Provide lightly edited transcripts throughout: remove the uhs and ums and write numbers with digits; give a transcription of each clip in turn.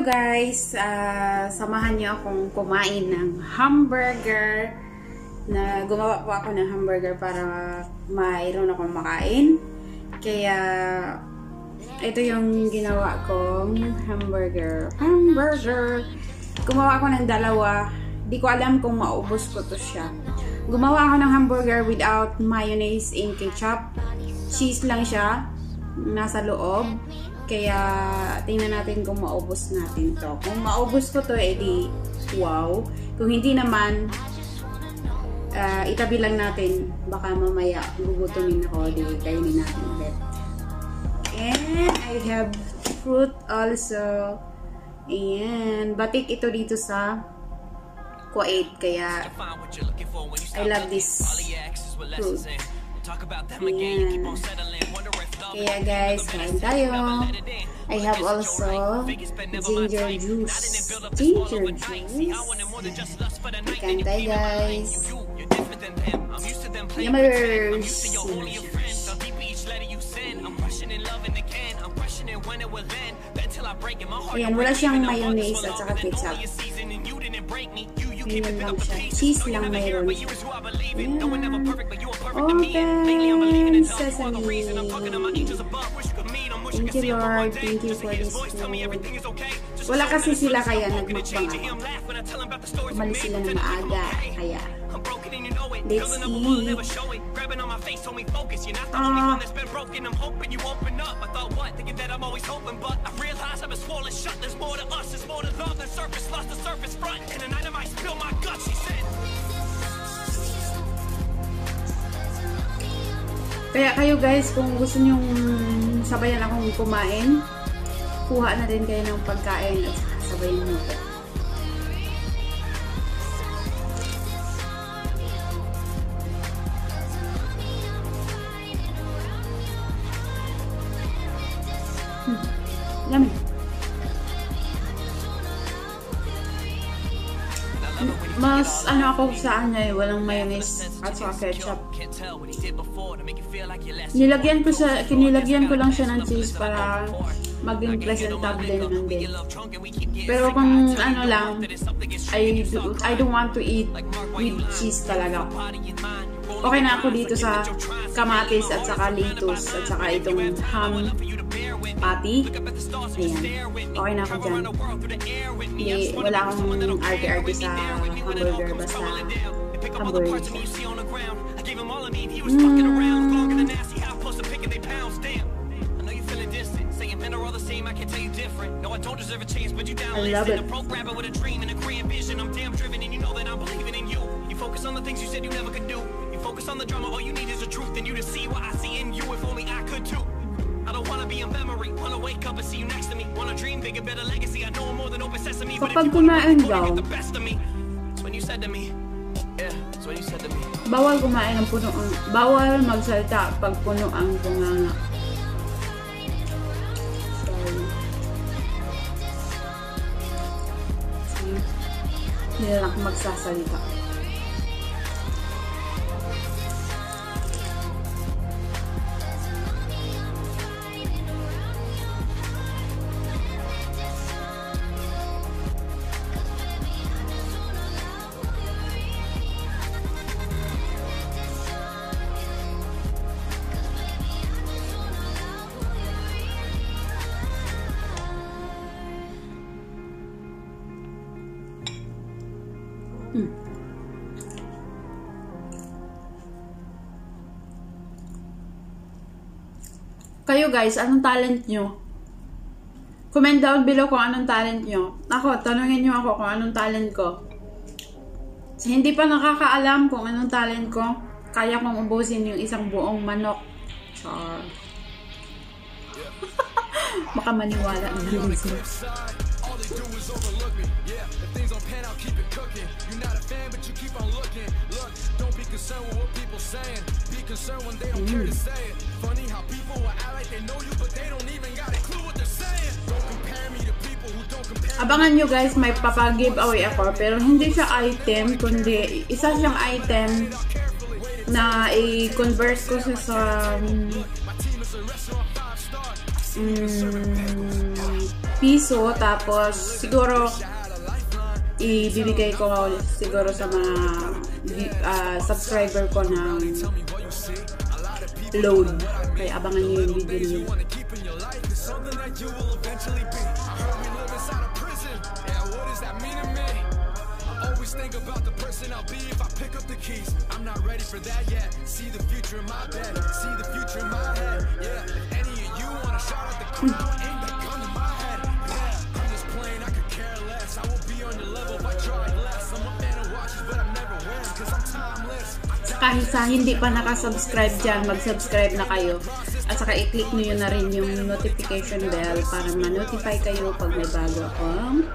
Hello guys! Samahan niyo akong kumain ng hamburger. Gumawa po ako ng hamburger para mayroon akong makain. Kaya ito yung ginawa kong hamburger. Gumawa ako ng dalawa. Di ko alam kung maubos ko to siya. Gumawa ako ng hamburger without mayonnaise and ketchup. Cheese lang siya. Nasa loob. Kaya, tingnan natin kung maubos natin to. Kung maubos ko to, edi wow. Kung hindi naman, itabi lang natin. Baka mamaya, gugutumin ako. Di kainin natin ulit. And, I have fruit also. Ayan. Batik ito dito sa Kuwait. Kaya, I love this fruit. Ayan. Kaya guys, kain tayo. I have also ginger juice. Kain tayo guys. Yummers. Ayan, wala siyang mayonnaise at saka ketchup. Ayan lang siya. Cheese lang mayroon. Ayan. Open sesame. Thank you Lord. Thank you for this food. Wala kasi sila kaya nagmukbang ako. Umalis sila na maaga. Kaya let's eat. Kaya kayo guys, kung gusto nyong sabayan akong kumain, kuha na din kayo ng pagkain at sabayan nyo ko. Yummy. Mas ano ako sa kanya, walang mayonnaise at saka ketchup. Kinilagyan ko lang siya ng cheese para maging presentable naman din. Pero kung ano lang, I don't want to eat with cheese talaga. Okay na ako dito sa kamatis at saka lettuce at saka itong ham patty. Ayan. Okay na ako dyan. Wala akong arte-arte sa hamburger. Basta hamburger. I love it. Focus on the things you said you never could do. You focus on the drama, all you need is the truth. And you to see what I see in you, if only I could too. I don't wanna be a memory, wanna wake up and see you next to me. Wanna dream bigger, better legacy. I know more than open sesame. Kapag kumain daw, bawal kumain ng puno ang, bawal magsalita pag puno ang bunganga. Hindi lang ako magsasalita. Kayo guys, anong talent nyo? Comment down below kung anong talent nyo. Ako, tanungin nyo ako kung anong talent ko. So, hindi pa nakakaalam kung anong talent ko, kaya kong ubusin yung isang buong manok. Char. Baka maniwala na yun sila. Abangan nyo guys, may papag-giveaway ako, pero hindi siya item, kundi isa siyang item na i-convert ko sa piso, tapos siguro ibibigay ko siguro sa mga subscriber ko ng load. Kaya abangan nyo yung video niyo. Think about the person I'll be if I pick up the keys. I'm not ready for that yet. See the future in my bed. See the future in my head. Yeah. If any of you want to shout out the crowd, aim that gun in my head. Yeah. I'm just playing, I could care less. I will be on your level if I try less. I'm a fan of watches, but I'm never win, cause I'm timeless. Kahit sa hindi pa nakasubscribe dyan, mag-subscribe na kayo. At saka i-click nyo yun na rin yung notification bell para ma-notify kayo pag may bago akong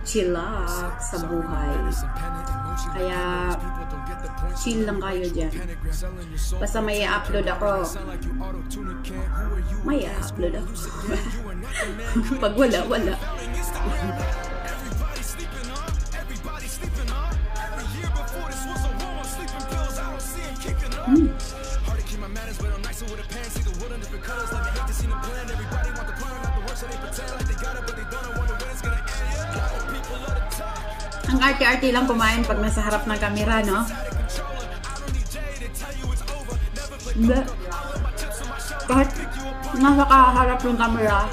chillax sa buhay. Kaya chill lang kayo dyan. Basta may upload ako. May upload ako. Pag wala, wala. Ang arte-arte lang kumain pag nasa harap ng camera, no? Hindi. Kahit nasa kaharap ng camera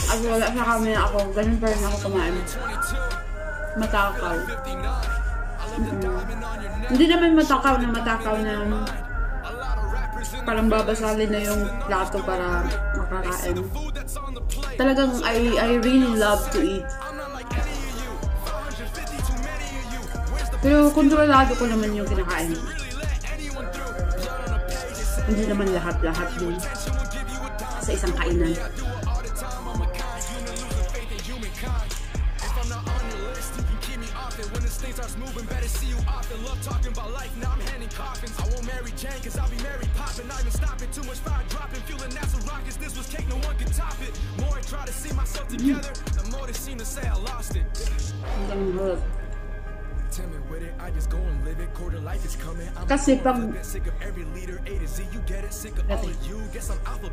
at wala sa camera ako, ganun pa rin ako kumain. Matakaw. Hindi naman matakaw na parang babasalin na yung plato para makakain. Talagang I really love to eat. Pero kontrolado ko naman yung kinakain. Hindi naman lahat-lahat din sa isang kainan.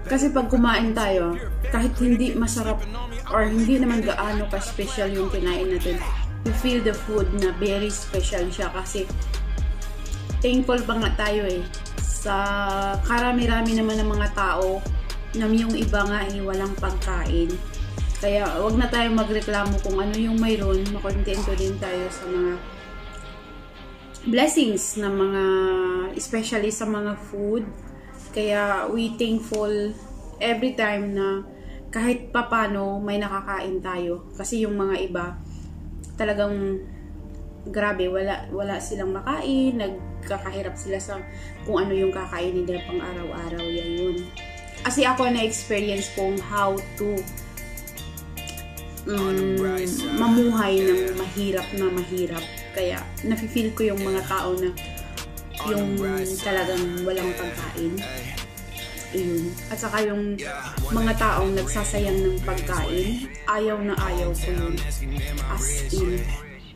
Kasi pag kumain tayo, kahit hindi masarap or hindi naman gaano ka-special yung kinain natin, you feel the food na very special siya kasi thankful pa nga tayo sa karami-rami naman ng mga tao na yung iba nga walang pagkain. Kaya wag na tayo magreklamo kung ano yung mayroon, makontento din tayo sa mga blessings na mga, especially sa mga food. Kaya we thankful every time na kahit papano may nakakain tayo. Kasi yung mga iba talagang grabe, wala silang makain, nagkakahirap sila sa kung ano yung kakainin nila pang araw-araw. Yan yun. Kasi ako na-experience kung how to mamuhay ng mahirap. Kaya nafe-feel ko yung mga tao na yung talagang walang pagkain. Ayun. At saka yung mga taong nagsasayang ng pagkain, ayaw na ayaw ko yun. As in.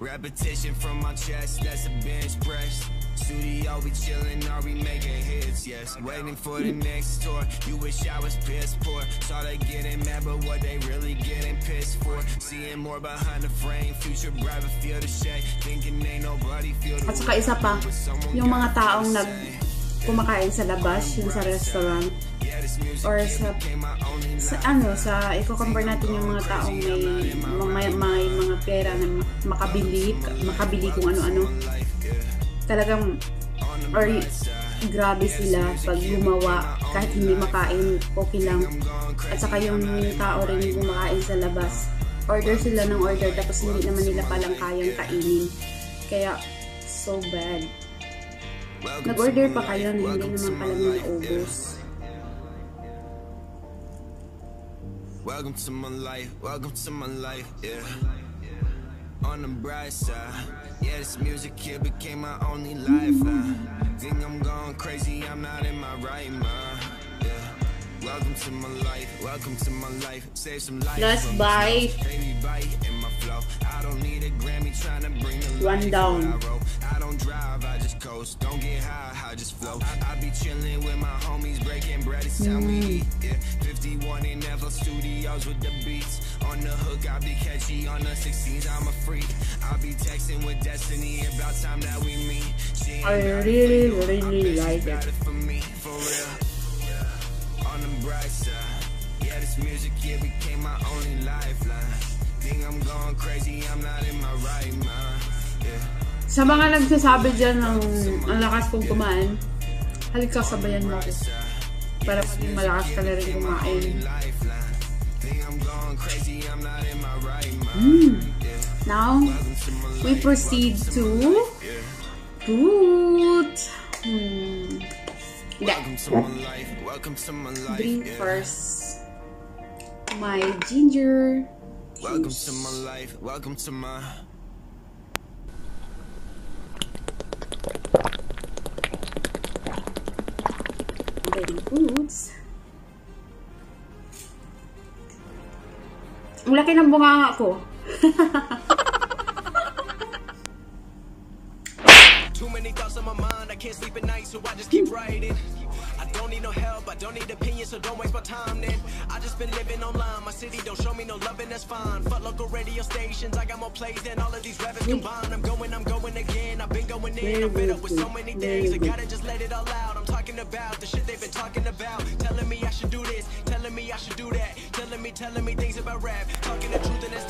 Repetition from my chest, that's a bench press. Studio, we chillin', are we making hits? Yes, waiting for the next tour. You wish I was piss poor. Saw they getting mad, but what they really getting pissed for? Seeing more behind the frame, future bright, but feel the shade. Thinking ain't nobody feel the. At saka isa pa, yung mga taong kumakain sa labas, yung sa restaurant, or sa i-compare natin yung mga taong may mga pera na makabili kung ano-ano. Talagang or grabe sila pag gumawa kahit hindi makain, okay lang. At saka yung tao rin yung kumakain sa labas, order sila ng order tapos hindi naman nila palang kayang kainin. Kaya so bad. Nag-order pa kayo, hindi naman pala nyo naubos. Welcome to my life, yeah. On the bright side, yeah, this music here became my only lifeline. Think I'm going crazy, I'm not in my right mind, yeah. Welcome to my life, welcome to my life. Save some life. Last bite. Baby bite in my flow. I don't need a Grammy trying to bring the One life down. I don't drive, I just coast. Don't get high, I just flow. I be chilling with my homies, breaking bread. It's time we eat. Yeah, 51 in FL Studios with the beats. On the hook, I be catchy. On the 16s, I'm a freak. I be texting with Destiny about time that we meet. I really like it. For me, for real. On the bright side, yeah, this music here became my only lifeline. Think I'm going crazy, I'm not in my right mind. Yeah. Sa mga nagsasabi dyan ng ang lakas kong kumain, halika sabayan mo ako. Para maging malakas ka na rin kumain. Now, we proceed to fruit. Drink first my ginger juice. Welcome to my life, welcome to my... Getting foods. Ang laki ng bunganga ko. Too many thoughts on my mind, I can't sleep at night, so I just keep writing. I don't need no help, I don't need opinions, so don't waste my time then. I just been living online, my city don't show me no love and that's fine. Fuck local radio stations, I got more plays than all of these rappers combined. I'm going again, I've been going in, I'm fed up with so many things, I gotta just let it all out. I'm talking about the shit they've been talking about, telling me I should do this, telling me I should do that, telling me things about rap, talking the truth and it's